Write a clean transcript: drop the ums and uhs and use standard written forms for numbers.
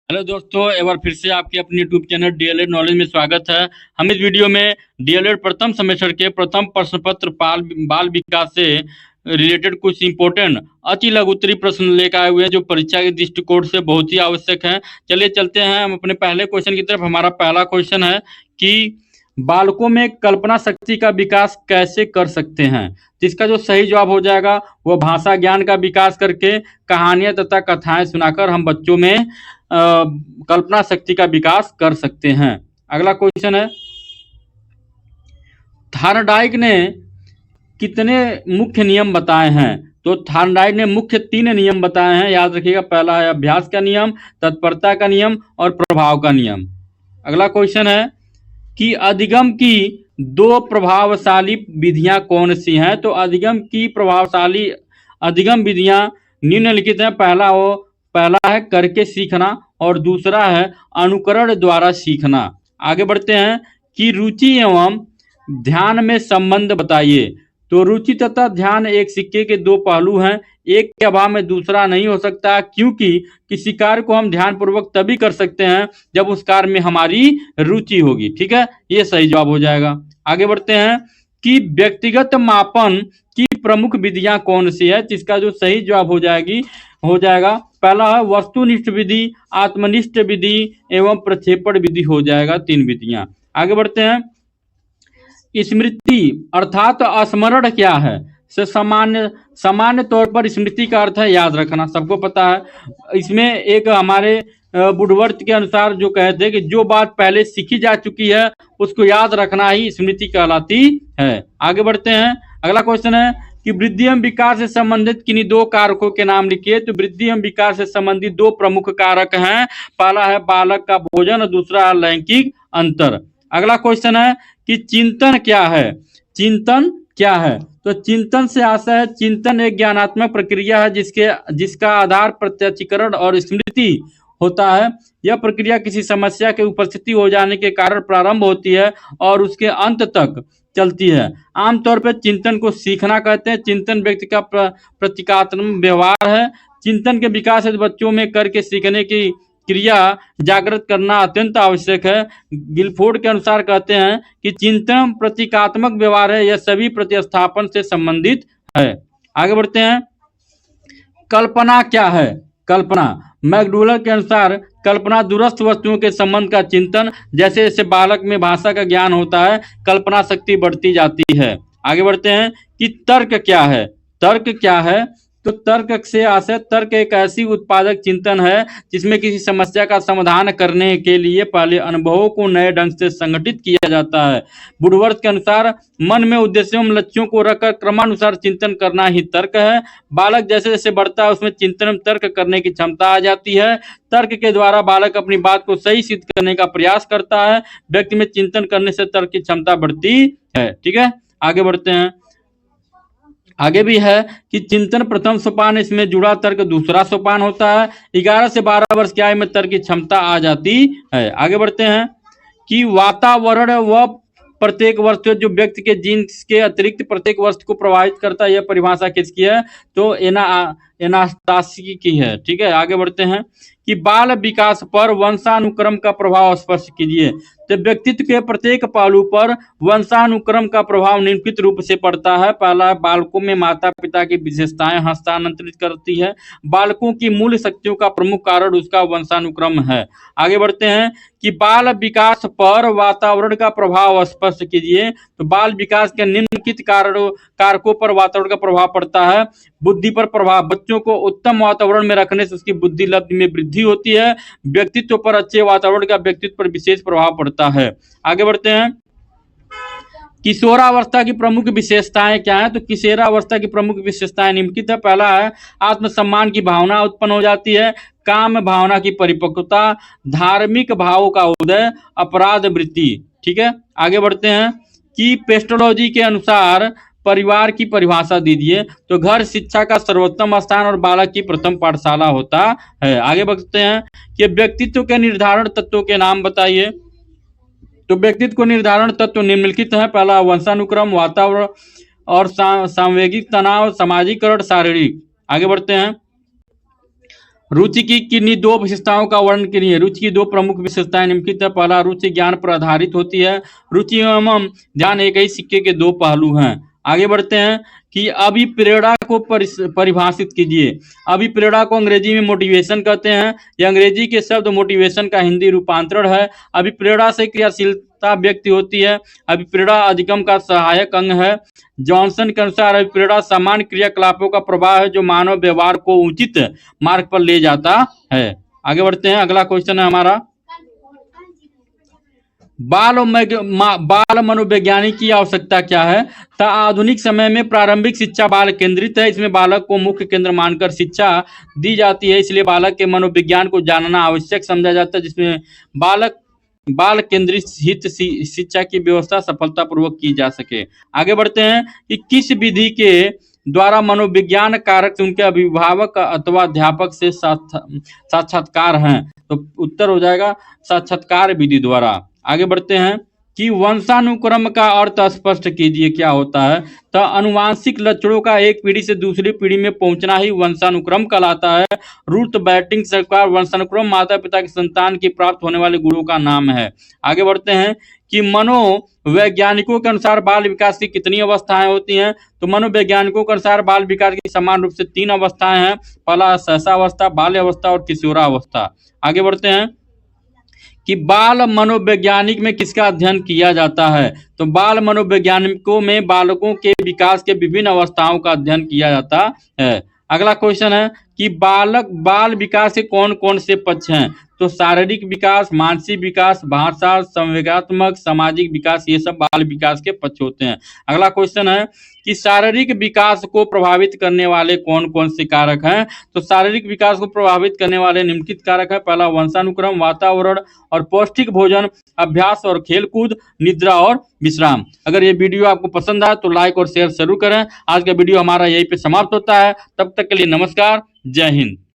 Hello दोस्तों, एक बार फिर से आपके अपने यूट्यूब चैनल डीएलएड नॉलेज में स्वागत है। हम इस वीडियो में डीएलएड प्रथम सेमेस्टर के प्रथम प्रश्न पत्र बाल विकास से रिलेटेड कुछ इंपॉर्टेंट अति लघु उत्तरीय प्रश्न लेकर आए हुए हैं जो परीक्षा के दृष्टिकोण से बहुत ही आवश्यक है। चलिए चलते हैं हम अपने पहले क्वेश्चन की तरफ। हमारा पहला क्वेश्चन है कि बालकों में कल्पना शक्ति का विकास कैसे कर सकते हैं। तो इसका जो सही जवाब हो जाएगा वो भाषा ज्ञान का विकास करके कहानियां तथा कथाएं सुनाकर हम बच्चों में कल्पना शक्ति का विकास कर सकते हैं। अगला क्वेश्चन है, थार्नडाइक ने कितने मुख्य नियम बताए हैं। तो थार्नडाइक ने मुख्य 3 नियम बताए हैं, याद रखिएगा। पहला है अभ्यास का नियम, तत्परता का नियम और प्रभाव का नियम। अगला क्वेश्चन है कि अधिगम की 2 प्रभावशाली विधियां कौन सी हैं। तो अधिगम की प्रभावशाली अधिगम विधियां निम्नलिखित हैं। पहला है करके सीखना और दूसरा है अनुकरण द्वारा सीखना। आगे बढ़ते हैं कि रुचि एवं ध्यान में संबंध बताइए। तो रुचि तथा ध्यान एक सिक्के के 2 पहलू हैं, एक के अभाव में दूसरा नहीं हो सकता, क्योंकि किसी कार्य को हम ध्यानपूर्वक तभी कर सकते हैं जब उस कार्य में हमारी रुचि होगी। ठीक है, ये सही जवाब हो जाएगा। आगे बढ़ते हैं कि व्यक्तिगत मापन की प्रमुख विधियां कौन सी है। जिसका जो सही जवाब हो जाएगा पहला है वस्तुनिष्ठ विधि, आत्मनिष्ठ विधि एवं प्रक्षेपण विधि हो जाएगा। 3 विधियां। आगे बढ़ते हैं, स्मृति अर्थात स्मरण क्या है। से सामान्य तौर पर स्मृति का अर्थ है याद रखना, सबको पता है। इसमें एक हमारे वुडवर्थ के अनुसार जो कहते हैं कि जो बात पहले सीखी जा चुकी है उसको याद रखना ही स्मृति कहलाती है। आगे बढ़ते हैं, अगला क्वेश्चन है कि वृद्धि एवं विकास से संबंधित किन्हीं 2 कारकों के नाम लिखिए। तो वृद्धि एवं विकास से संबंधित 2 प्रमुख कारक हैं। पहला है बालक का भोजन और दूसरा है लैंगिक अंतर। अगला क्वेश्चन है कि चिंतन क्या है। चिंतन क्या है। तो चिंतन से आशय है चिंतन एक ज्ञानात्मक प्रक्रिया है जिसका आधार प्रत्यक्षीकरण और स्मृति होता है। यह प्रक्रिया किसी समस्या के उपस्थिति हो जाने के कारण प्रारंभ होती है और उसके अंत तक चलती है। आमतौर पर चिंतन को सीखना कहते हैं। चिंतन व्यक्ति का प्रतीकात्मक व्यवहार है। चिंतन के विकास हेतु बच्चों में करके सीखने की क्रिया जागृत करना अत्यंत आवश्यक है। गिलफोर्ड के अनुसार कहते हैं कि चिंतन प्रतीकात्मक व्यवहार है, यह सभी प्रतिस्थापन से संबंधित है। आगे बढ़ते हैं, कल्पना क्या है। कल्पना मैकडूगल के अनुसार कल्पना दूरस्थ वस्तुओं के संबंध का चिंतन, जैसे जैसे बालक में भाषा का ज्ञान होता है कल्पना शक्ति बढ़ती जाती है। आगे बढ़ते हैं कि तर्क क्या है। तर्क क्या है। तो तर्क से आशय तर्क एक ऐसी उत्पादक चिंतन है जिसमें किसी समस्या का समाधान करने के लिए पहले अनुभवों को नए ढंग से संगठित किया जाता है। वुडवर्थ के अनुसार मन में उद्देश्यों एवं लक्ष्यों को रखकर क्रमानुसार चिंतन करना ही तर्क है। बालक जैसे जैसे बढ़ता है उसमें चिंतन एवं तर्क करने की क्षमता आ जाती है। तर्क के द्वारा बालक अपनी बात को सही सिद्ध करने का प्रयास करता है। व्यक्ति में चिंतन करने से तर्क की क्षमता बढ़ती है। ठीक है, आगे बढ़ते हैं। आगे भी है कि चिंतन प्रथम सोपान, इसमें जुड़ा तर्क दूसरा सोपान होता है। 11 से 12 वर्ष की आयु में तर्क की क्षमता आ जाती है। आगे बढ़ते हैं कि वातावरण व प्रत्येक वस्तु जो व्यक्ति के जीन्स के अतिरिक्त प्रत्येक वस्तु को प्रभावित करता है, यह परिभाषा किसकी है। तो एनास्टासी की है। ठीक है, आगे बढ़ते हैं कि बाल विकास पर वंशानुक्रम का प्रभाव स्पष्ट कीजिए। तो व्यक्तित्व के प्रत्येक पहलू पर वंशानुक्रम का प्रभाव निम्नलिखित रूप से पड़ता है। पहला, बालकों में माता पिता की विशेषताएं हस्तांतरित करती है। बालकों की मूल शक्तियों का प्रमुख कारण उसका वंशानुक्रम है। आगे बढ़ते हैं कि बाल विकास पर वातावरण का प्रभाव स्पष्ट कीजिए। तो बाल विकास के निम्नलिखित कारकों पर वातावरण का प्रभाव पड़ता है। बुद्धि पर प्रभाव, बच्चों को उत्तम वातावरण में रखने से उसकी बुद्धि लब्धि में वृद्धि होती है। व्यक्तित्व पर अच्छे वातावरण का व्यक्तित्व पर विशेष प्रभाव पड़ता है। आगे बढ़ते हैं, किशोरावस्था की प्रमुख विशेषताएं क्या है। तो किशोरावस्था की प्रमुख विशेषताएं निम्नलिखित है। पहला है आत्मसम्मान की भावना उत्पन्न हो जाती है, काम भावना की परिपक्वता, धार्मिक भावों का उदय, अपराध वृत्ति। ठीक है, आगे बढ़ते हैं कि पेस्टोलॉजी के अनुसार परिवार की परिभाषा दीजिए। तो घर शिक्षा का सर्वोत्तम स्थान और बालक की प्रथम पाठशाला होता है। आगे बढ़ते हैं कि व्यक्तित्व के निर्धारण तत्वों के नाम बताइए। तो व्यक्तित्व को निर्धारण तत्व निम्नलिखित है। पहला वंशानुक्रम, वातावरण और सांवेगिक तनाव, सामाजिकरण, शारीरिक। आगे बढ़ते हैं रुचि की किन्हीं दो विशेषताओं का वर्णन करिए। रुचि की दो प्रमुख विशेषताएं निम्नलिखित है। पहला, रुचि ज्ञान पर आधारित होती है। रुचि एवं ध्यान एक ही सिक्के के दो पहलू हैं। आगे बढ़ते हैं कि अभिप्रेरणा को परिभाषित कीजिए। अभिप्रेरणा को अंग्रेजी में मोटिवेशन कहते हैं। यह अंग्रेजी के शब्द मोटिवेशन का हिंदी रूपांतरण है। अभिप्रेरणा से क्रियाशीलता व्यक्ति होती है। अभिप्रेरणा अधिगम का सहायक अंग है। जॉनसन के अनुसार अभिप्रेरणा सामान्य क्रियाकलापों का प्रभाव है जो मानव व्यवहार को उचित मार्ग पर ले जाता है। आगे बढ़ते हैं, अगला क्वेश्चन है हमारा, बाल मनोवैज्ञानिक की आवश्यकता क्या है। तो आधुनिक समय में प्रारंभिक शिक्षा बाल केंद्रित है। इसमें बालक को मुख्य केंद्र मानकर शिक्षा दी जाती है, इसलिए बालक के मनोविज्ञान को जानना आवश्यक समझा जाता है, जिसमें बाल केंद्रित हित शिक्षा की व्यवस्था सफलतापूर्वक की जा सके। आगे बढ़ते हैं कि किस विधि के द्वारा मनोविज्ञान कारक से उनके अभिभावक अथवा अध्यापक से साक्षात्कार हैं। तो उत्तर हो जाएगा साक्षात्कार विधि द्वारा। आगे बढ़ते हैं कि वंशानुक्रम का अर्थ स्पष्ट कीजिए, क्या होता है। तो अनुवांशिक लक्षणों का एक पीढ़ी से दूसरी पीढ़ी में पहुंचना ही वंशानुक्रम कहलाता है। रूथ बैटिंग सरकार वंशानुक्रम माता पिता की संतान की प्राप्त होने वाले गुणों का नाम है। आगे बढ़ते हैं कि मनोवैज्ञानिकों के अनुसार बाल विकास की कितनी अवस्थाएं होती हैं। तो मनोवैज्ञानिकों के अनुसार बाल विकास की समान रूप से 3 अवस्थाएं हैं। पहला शैशवावस्था, बाल्य अवस्था और किशोरावस्था। आगे बढ़ते हैं कि बाल मनोवैज्ञानिक में किसका अध्ययन किया जाता है। तो बाल मनोवैज्ञानिकों में बालकों के विकास के विभिन्न अवस्थाओं का अध्ययन किया जाता है। अगला क्वेश्चन है कि बाल विकास के कौन कौन से पक्ष हैं। तो शारीरिक विकास, मानसिक विकास, भाषा, संवेगात्मक, सामाजिक विकास, ये सब बाल विकास के पक्ष होते हैं। अगला क्वेश्चन है कि शारीरिक विकास को प्रभावित करने वाले कौन कौन से कारक हैं। तो शारीरिक विकास को प्रभावित करने वाले निम्नलिखित कारक है। पहला, वंशानुक्रम, वातावरण और पौष्टिक भोजन, अभ्यास और खेलकूद, निद्रा और विश्राम। अगर ये वीडियो आपको पसंद आए तो लाइक और शेयर जरूर करें। आज का वीडियो हमारा यहीं पे समाप्त होता है। तब तक के लिए नमस्कार, जय हिंद।